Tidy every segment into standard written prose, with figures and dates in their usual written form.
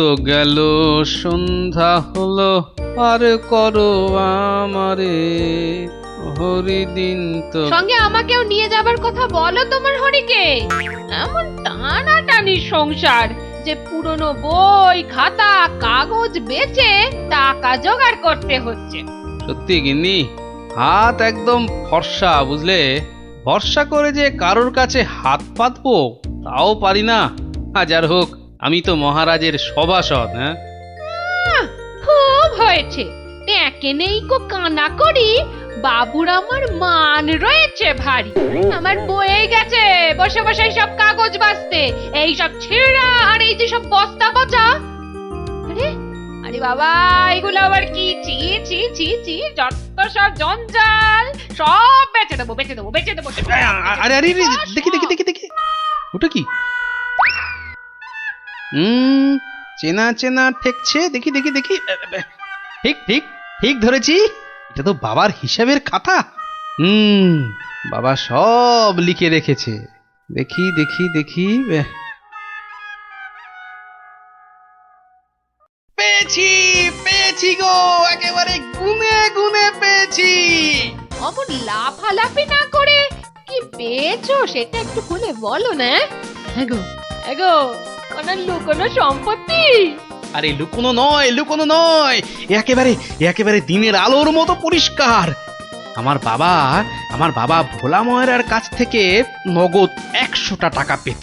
তো গেল সন্ধ্যা হলো, আর করো আমারে হরিদিন তো। সঙ্গে আমাকেও নিয়ে যাবার কথা বলো তোমার হরিকে। এমন টানাটানির সংসার যে পুরনো বই খাতা কাগজ বেচে টাকা জোগাড় করতে হচ্ছে। সত্যি গিন্নি, হাত একদম ফর্সা, বুঝলে? ভরসা করে যে কারোর কাছে হাত পাতবো তাও পারি না। হাজার হোক আমি তো মহারাজের সভাসদ। হ্যাঁ, খুব হয়েছে। একে নেই কো কানা করি, বাবুর আমার মান রয়েছে ভারী। আমার বয়ে গেছে বসে বসে সব কাগজ বাঁচতে, এই সব ছেঁড়া আর এই যে সব বস্তা পচা। আরে আরে বাবা, এগুলো আবার কি? ছি ছি ছি ছি, যত সব জঞ্জাল, সব বেচে দেবো বেচে দেবো বেচে দেবো। আরে আরে আরে, দেখি দেখি দেখি দেখি, ওটা কি? চেনা চেনা ঠেকছে, দেখি দেখি দেখি। ঠিক ঠিক ঠিক ধরেছি, এটা তো বাবার হিসাবের খাতা। বাবা সব লিখে রেখেছে। দেখি দেখি দেখি, পেয়েছি পেয়েছি গো, একেবারে গুনে গুনে পেয়েছি। অমন লাফালাফি না করে কি পেয়েছো সেটা একটু খুলে বলো না। এগো এগো, কোনো লুকোনো সম্পত্তি? আরে লুকোনো নয়, লুকোনো নয়, একেবারে একেবারে দিনের আলোর মতো পরিষ্কার। আমার বাবা ভোলা ময়রার কাছ থেকে নগদ 100টা টাকা পেত।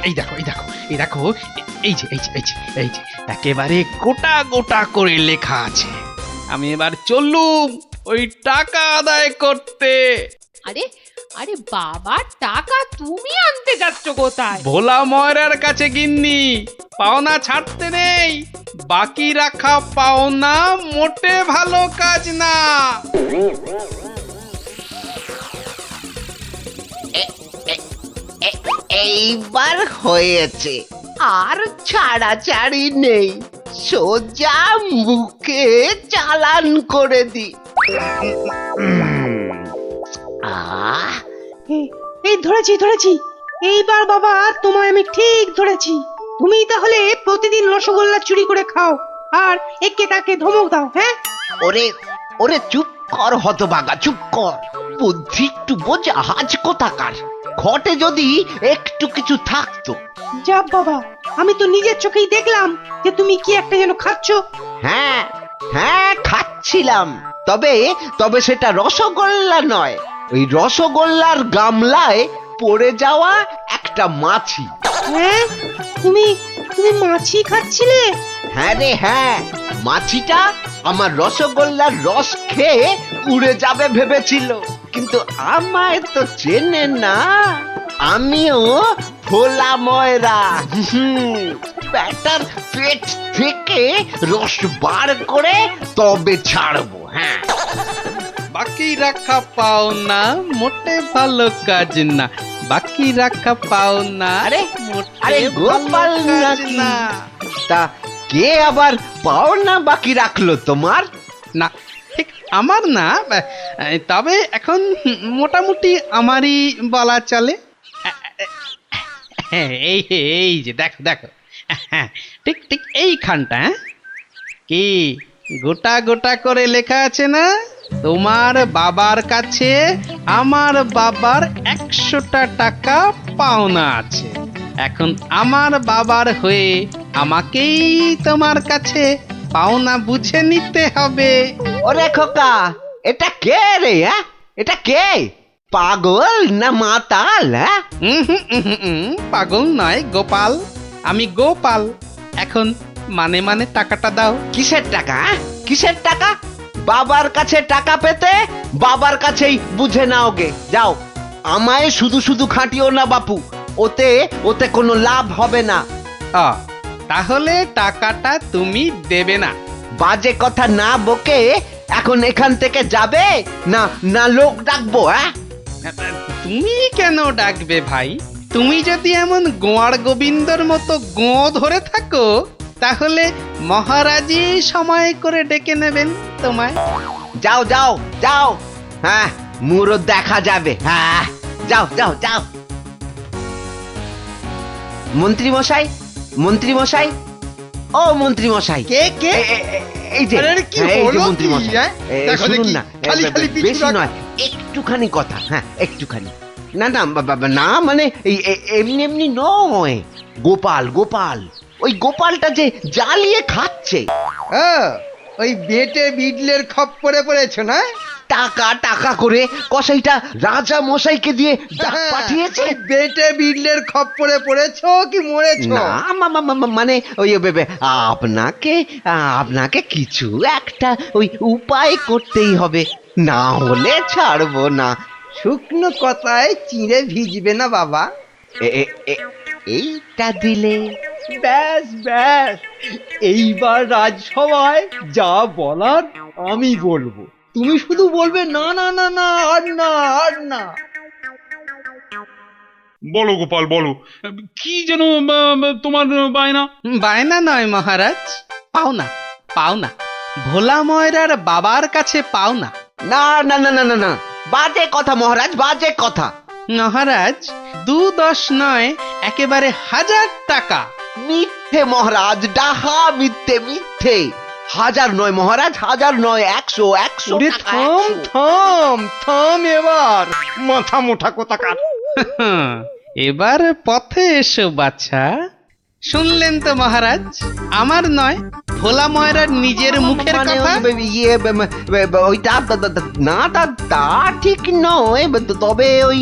এই দেখো এই দেখো এই দেখো, এই যে এই যে এই যে এই যে একেবারে গোটা গোটা করে লেখা আছে। আমি এবার চললুম ওই টাকা আদায় করতে। আরে আরে বাবা, টাকা তুমি আনতে যাচ্ছ কোথায়? ভোলা ময়রার কাছে গিন্নি, পাওনা ছাড়তে নেই। বাকি রাখা পাওনা মোটে ভালো কাজ না। এইবার হয়েছে, আর ছাড়াছাড়ি নেই, সোজা মুখে চালান করে দি। আহ এই ধরেছি ধরেছি, এইবার বাবা তোমায় আমি ঠিক ধরেছি। তুমি তাহলে প্রতিদিন রসগোল্লা চুরি করে খাও আর একে তাকে ধমক দাও। হ্যাঁ, ওরে ওরে চুপ কর হতভাগা, চুপ কর। বুদ্ধি একটু বোঝ, আজ কোথাকার। ঘটে যদি একটু কিছু থাকতো। যা বাবা, আমি তো নিজের চোখেই দেখলাম যে তুমি কি একটা যেন খাচ্ছ। হ্যাঁ হ্যাঁ, খাচ্ছিলাম। তবে তবে সেটা রসগোল্লা নয়, ওই রসগোল্লার গামলায় পড়ে যাওয়া একটা মাছি। হ্যাঁ, তুমি তুমি মাছি খাচ্ছিলে? হ্যাঁ রে হ্যাঁ, মাছিটা আমার রসগোল্লার রস খেয়ে উড়ে যাবে ভেবেছিল, কিন্তু আমায় তো চেনে না। আমিও ভোলা ময়রা। ব্যাটার পেট থেকে রস বার করে তবে ছাড়বো। হ্যাঁ, বাকি রাখা পাওনা মোটে ভালো কাজ না। বাকি রাখা পাওনা আরে মোটে আরে গোপাল ভালো কাজ নাকি? না। তা কে আবার পাওনা বাকি রাখলো তোমার? না, ঠিক আমার না, তবে এখন মোটামুটি আমারই বলা চলে। এই এই যে দেখো দেখো, ঠিক ঠিক এইখানটা। কি গোটা গোটা করে লেখা আছে না? তোমার বাবার কাছে আমার বাবার 100টা টাকা পাওনা আছে। এখন আমার বাবার হয়ে আমাকেই তোমার কাছে পাওনা বুঝে নিতে হবে। ওরে খোকা, এটা কে রে? হ্যাঁ, এটা কে? পাগল না মাতাল? হ্যাঁ, পাগল নয় গোপাল, আমি গোপাল। এখন মানে মানে টাকাটা দাও। কিসের টাকা? কিসের টাকা? বাবার কাছে টাকা পেতে বাবার কাছেই বুঝে নাও গে। যাও, আমায় শুধু শুধু খাটিও না বাপু, ওতে ওতে কোনো লাভ হবে না। তাহলে টাকাটা তুমি দেবে না? বাজে কথা না বকে এখন এখান থেকে যাবে না না লোক ডাকবো? হ্যাঁ, তুমি কেন ডাকবে ভাই? তুমি যদি এমন গোয়ার গোবিন্দর মতো গোঁ ধরে থাকো তাহলে মহারাজই সময় করে ডেকে নেবেন তোমায়। যাও যাও যাও। হ্যাঁ, মুরো দেখা যাবে। হ্যাঁ, যাও যাও যাও। মন্ত্রী মশাই, মন্ত্রী মশাই, ও মন্ত্রী মশাই কে কে এই যে আরে কি হ্যাঁ, এই যে হলো মন্ত্রী কি, মশাই হ্যাঁ? দেখো শুনুন দেখি, না খালি খালি পিছু বেশি রাখ। নয় একটুখানি কথা, হ্যাঁ একটুখানি। না না না মানে এই এমনি এমনি নয়, গোপাল গোপাল ওই গোপালটা যে জ্বালিয়ে খাচ্ছে। ওই বেটে বিডলের খপ্পরে পড়েছো না? টাকা টাকা করে কসাইটা রাজা মশাইকে দিয়ে ডাক হ্যাঁ, পাঠিয়েছে। ওই বেটে বিডলের খপ্পরে পড়েছো কি মরেছো? না মানে ওই আপনাকে আপনাকে কিছু একটা ওই উপায় করতেই হবে, না হলে ছাড়বো না। শুকনো কথায় চিঁড়ে ভিজবে না বাবা। এইটা দিলে ব্যাস ব্যাস, এইবার রাজসভায় যা বলার আমি বলবো, তুমি শুধু বলবে না না না না আর না আর না। বলো গোপাল বলো, কি যেন তোমার বায়না? বায়না নয় মহারাজ, পাওনা পাওনা, ভোলা ময়রার বাবার কাছে পাওনা। না না না না না না, বাজে কথা মহারাজ, বাজে কথা। মহারাজ 2-10 নয়, একেবারে 1000 টাকা। মিথ্যে মহারাজ, ডাহা মিথ্যে মিথ্যে। 1000 নয় মহারাজ, 1000 নয়, 100 100 ওরে টাকা, থাম 100। থাম থাম, এবার মাথা মোটা কোথাকার। এবার পথে এসো বাছা। শুনলেন তো মহারাজ, আমার নয়, ভোলা ময়রার নিজের মুখের মানে কথা। ওইটা না তা ঠিক নয়, তবে ওই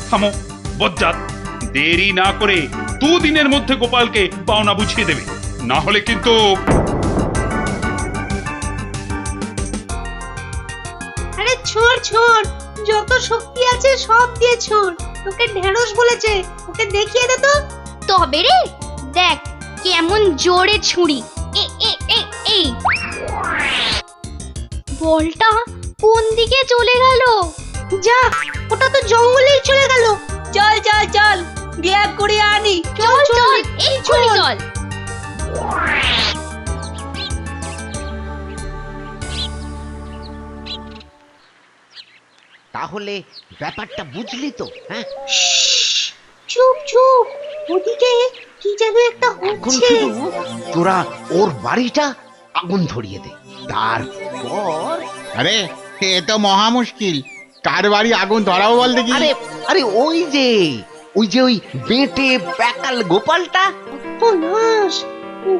থামো বজ্জাত, দেরি না করে 2 দিনের মধ্যে গোপালকে পাওনা বুঝিয়ে দেবে, না হলে কিন্তু। আরে ছোড় ছোড়, যত শক্তি আছে সব দিয়ে ছোড়। তোকে ঢেঁড়স বলেছে, ওকে দেখিয়ে দে তো। তবে রে দেখ কেমন জোরে ছুরি। এ এ এ এই বলটা কোন দিকে চলে গেল? যা, ওটা তো জঙ্গলেই চলে গেল। চল চল চল, বিয়ে করে আনি। চল চল এক্ষুনি চল। তাহলে ব্যাপারটা বুঝলি তো? হ্যাঁ, চুপ চুপ, ওদিকে কি যেন একটা এখন হচ্ছে। শুধু তোরা ওর বাড়িটা আগুন ধরিয়ে দে, তারপর আরে এ তো মহা মুশকিল, কার বাড়ি আগুন ধরাবো বল দেখি। আরে আরে ওই যে ওই বেটে প্যাকাল গোপালটা। ও নাশ,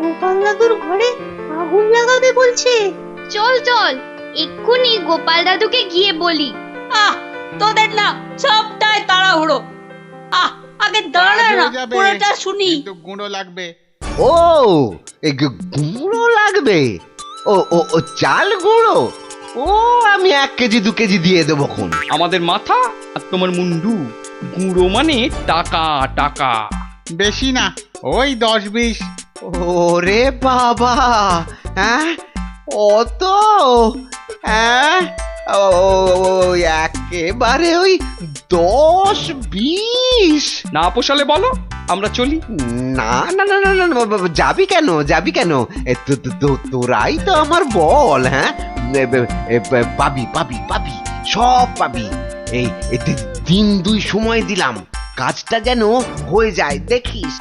গোপাল দাদুর ঘরে আগুন লাগাবে বলছে। চল চল এক্ষুনি গোপাল দাদুকে গিয়ে বলি। তোদের না সবটাই তাড়াহুড়ো। আগে দাঁড়া কাজ না, হয়ে যাবে, পুরোটা শুনি। কিন্তু গুঁড়ো লাগবে। ও এই গুঁড়ো লাগবে? ও ও ও চাল গুঁড়ো? ও আমি 1 কেজি 2 কেজি দিয়ে দেবো খন। আমাদের মাথা আর তোমার মুন্ডু, গুঁড়ো মানে টাকা টাকা। বেশি না, ওই 10-20। ওরে বাবা, হ্যাঁ অত? হ্যাঁ ও একেবারে ওই 10-20? না পোষালে বলো, আমরা চলি। না না না না না না, যাবি কেন যাবি কেন? তোরাই তো আমার বল, হ্যাঁ পাবি পাবি পাবি, সব পাবি। এই 1-2 সময় দিলাম, কাজটা যেন হয়ে যায় দেখিস।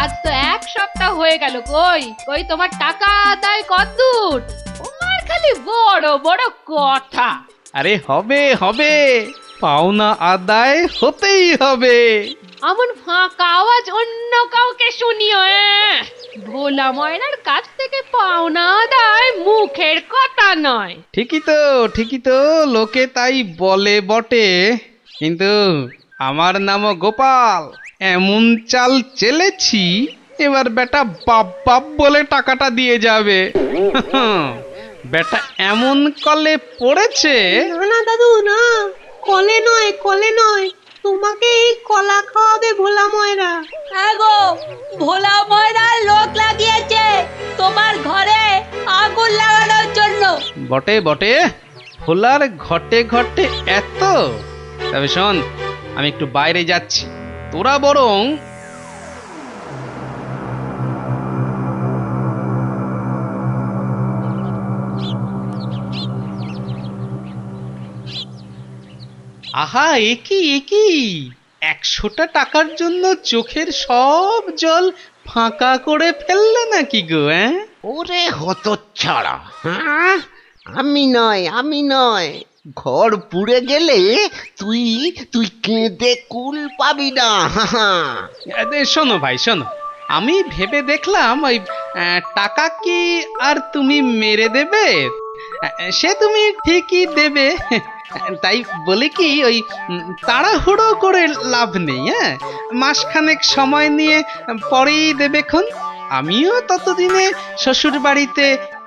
আজ তো 1 সপ্তাহ হয়ে গেল, কই কই তোমার টাকা আদায় কতদূর? তোমার খালি বড় বড় কথা। আরে হবে হবে, পাওনা আদায় হতেই হবে। এমন ফাঁকা আওয়াজ অন্য কাউকে শুনিও। ভোলা ময়নার কাছ থেকে পাওনা আদায় মুখের কথা নয়। ঠিকই তো, লোকে তাই বলে বটে, কিন্তু আমার নামও গোপাল। এমন চাল চেলেছি, এবার বেটা বাপ বাপ বলে টাকাটা দিয়ে যাবে। বেটা এমন কলে পড়েছে। না না দাদু না, কলে নয় কলে নয়, তোমাকে এই কলা খাওয়াবে ভোলা ময়রা। গো, ভোলা ময়রা লোক লাগিয়েছে তোমার ঘরে আগুন লাগানোর জন্য। বটে বটে, ভোলার ঘটে ঘটে এত। তবে শোন, আমি একটু বাইরে যাচ্ছি, তোরা বরং আহা, একি একি 100টা টাকার জন্য চোখের সব জল ফাঁকা করে ফেললে নাকি গো? ওরে হতচ্ছাড়া, হ্যাঁ? আমি নয় ঘর পুড়ে গেলে তুই তুই কেঁদে কুল পাবি না। শোনো ভাই শোনো, আমি ভেবে দেখলাম ওই টাকা কি আর তুমি মেরে দেবে? সে তুমি ঠিকই দেবে, তাই বলে কি ওই তাড়াহুড়ো করে লাভ নেই। মাসখানেক সময় নিয়ে পরেই দেবেক্ষণ। আমিও ততদিনে শ্বশুর বাড়িতে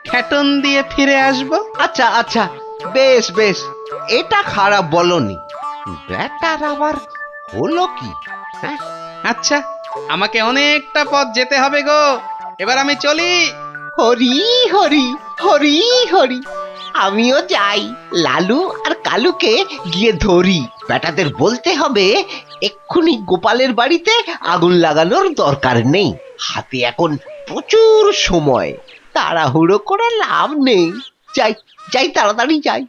খ্যাটন দিয়ে ফিরে আসব। আচ্ছা আচ্ছা, বেশ বেশ, এটা খারাপ বলনি। ব্যাটার আবার হলো কি? হ্যাঁ, আচ্ছা, আমাকে অনেকটা পথ যেতে হবে গো, এবার আমি চলি। হরি হরি হরি হরি, আমিও যাই। লালু আর কালুকে গিয়ে ধরি। বেটাদের বলতে হবে এক্ষুনি গোপালের বাড়িতে আগুন লাগানোর দরকার নেই, হাতে এখন প্রচুর সময়, তাড়াহুড়ো করে লাভ নেই। যাই যাই, তাড়াতাড়ি যাই।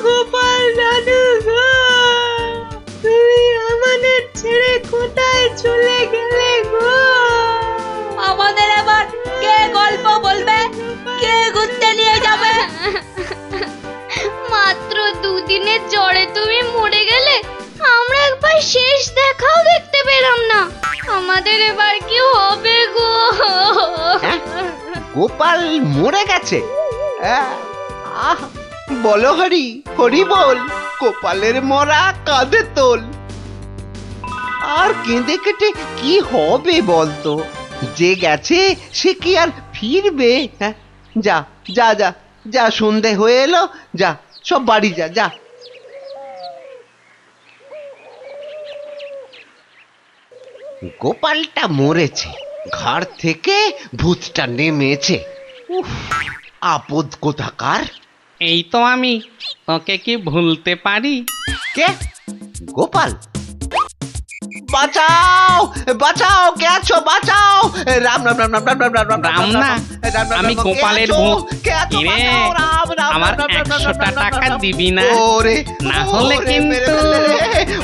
গোপাল দাদু গো, তুমি আমাদের ছেড়ে কোথায় চলে গেলে গো? আমাদের আবার কে গল্প বলবে, কে ঘুরতে নিয়ে যাবে? মাত্র 2 দিনের জ্বরে তুমি মরে গেলে, আমরা একবার শেষ দেখাও দেখতে পেলাম না। আমাদের এবার কি হবে গো? হ্যাঁ? গোপাল মরে গেছে? আহ, বলো হরি হরি বল, গোপালের মরা কাঁধে তোল। আর কেঁদে কেটে কি হবে বলতো? যে গেছে সে কি আর ফিরবে? হ্যাঁ, যা যা যা যা, সন্ধে হয়ে এলো, যা সব বাড়ি যা যা। গোপালটা মরেছে, ঘাড় থেকে ভূতটা নেমেছে। উফ, আপদ কোথাকার। এই তো আমি, তোকে কি ভুলতে পারি? কে? গোপাল? বাঁচাও বাঁচাও, কে আছো? বাঁচাও! রাম রাম রাম রাম রাম রাম রাম রাম না, আমি গোপালের ভূত। কিরে, আমার 100টা টাকা দিবি না? ওরে না হলে কিন্তু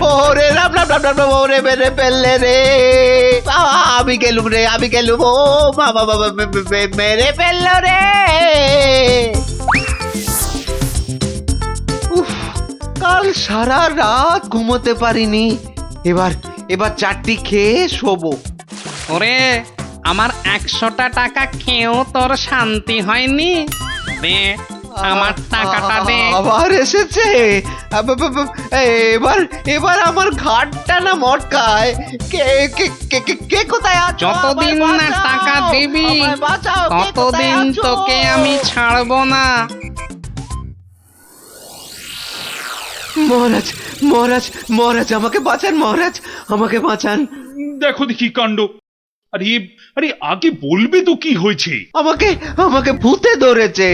ওরে রাম রাম রাম রাম রাম, ওরে মেরে ফেললে রে। আমি গেলুম রে, আমি গেলুম। ও বাবা বাবা, মেরে ফেললো রে। উফ, কাল সারা রাত ঘুমোতে পারিনি। এবার এবার চারটি খেয়ে শোবো। ওরে, আমার 100টা টাকা খেয়েও তোর শান্তি হয়নি? দে আমার টাকাটা দে। আবার এসেছে। এবার এবার আমার ঘাটটা না মটকায়। কে কে কে কে কে কোথায় আছো? যতদিন আমায় না বাঁচাও, টাকা দিবি, আমায় বাঁচাও, কে কোথায় ততদিন আছো? তোকে আমি ছাড়বো না। মহারাজ মহারাজ মহারাজ, আমাকে বাঁচান মহারাজ, আমাকে বাঁচান। দেখো দেখি কাণ্ড। আরে আরে, আগে বলবে তো কি হয়েছে? আমাকে আমাকে ভূতে ধরেছে।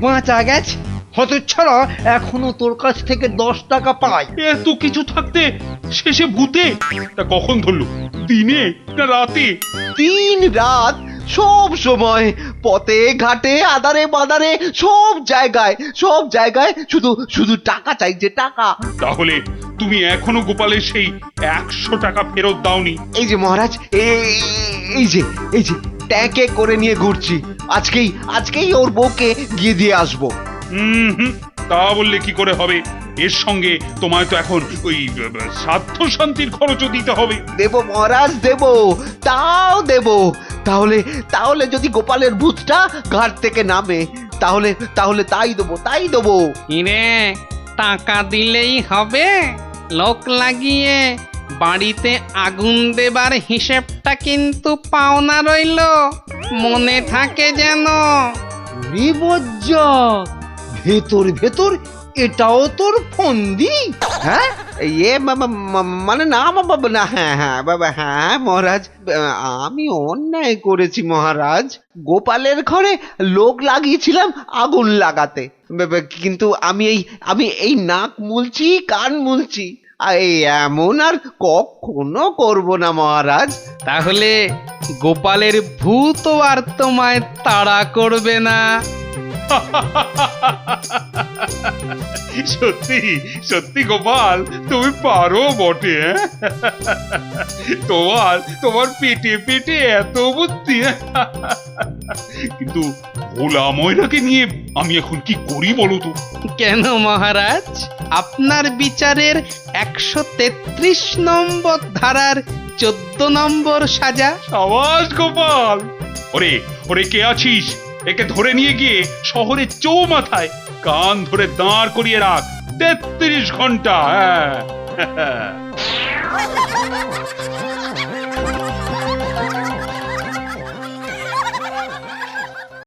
বাঁচা গেছে হতচ্ছাড়া, এখনো তোর কাছ থেকে 10 টাকা পাই। এত কিছু থাকতে শেষে ভূতে? তা কখন ধরলো? দিনে না রাতে? 3 রাত, সব সময়, পথে ঘাটে আদারে বাদারে, সব জায়গায় শুধু শুধু টাকা চাইছে, টাকা। তাহলে তুমি এখনো গোপালের সেই 100 টাকা ফেরত দাওনি? এই যে মহারাজ, এই যে ট্যাঁকে করে নিয়ে ঘুরছি। আজকেই ওর বউকে গিয়ে দিয়ে আসবো। হুম, তা বললে কি করে হবে? এর সঙ্গে তোমায় তো এখন ওই স্বার্থ শান্তির খরচও দিতে হবে। দেব মহারাজ, দেব, তাও দেব। তাহলে যদি গোপালের ভূতটা ঘাট থেকে নামে, তাহলে তাই দেবো। কিরে, টাকা দিলেই হবে? লোক লাগিয়ে বাড়িতে আগুন দেবার হিসেবটা কিন্তু পাওনা রইলো, মনে থাকে যেন। বিপজ্জক, ভেতর এটাও তোর ফন্দি? হ্যাঁ, মানে না বাবা, না, হ্যাঁ বাবা, হ্যাঁ মহারাজ, আমি অন্যায় করেছি মহারাজ। গোপালের ঘরে লোক লাগিয়েছিলাম আগুন লাগাতে, কিন্তু আমি এই নাক মুলছি, কান মুলছি, এই এমন আর কখনো করব না মহারাজ। তাহলে গোপালের ভূত আর তোমায় তাড়া করবে না। সত্যি সত্যি গোপাল, তুমি পারো বটে। তোমার তোমার পেটে পেটে এত বুদ্ধি। কিন্তু ভোলা ময়রাকে নিয়ে আমি এখন কি করি বলো তো? কেন মহারাজ, আপনার বিচারের 133 নম্বর ধারার 14 নম্বর সাজা। সাবাস গোপাল। ওরে ওরে, কে আছিস? একে ধরে নিয়ে গিয়ে শহরের চৌমাথায় কান ধরে দাঁড় করিয়ে রাখ 33 ঘন্টা। হ্যাঁ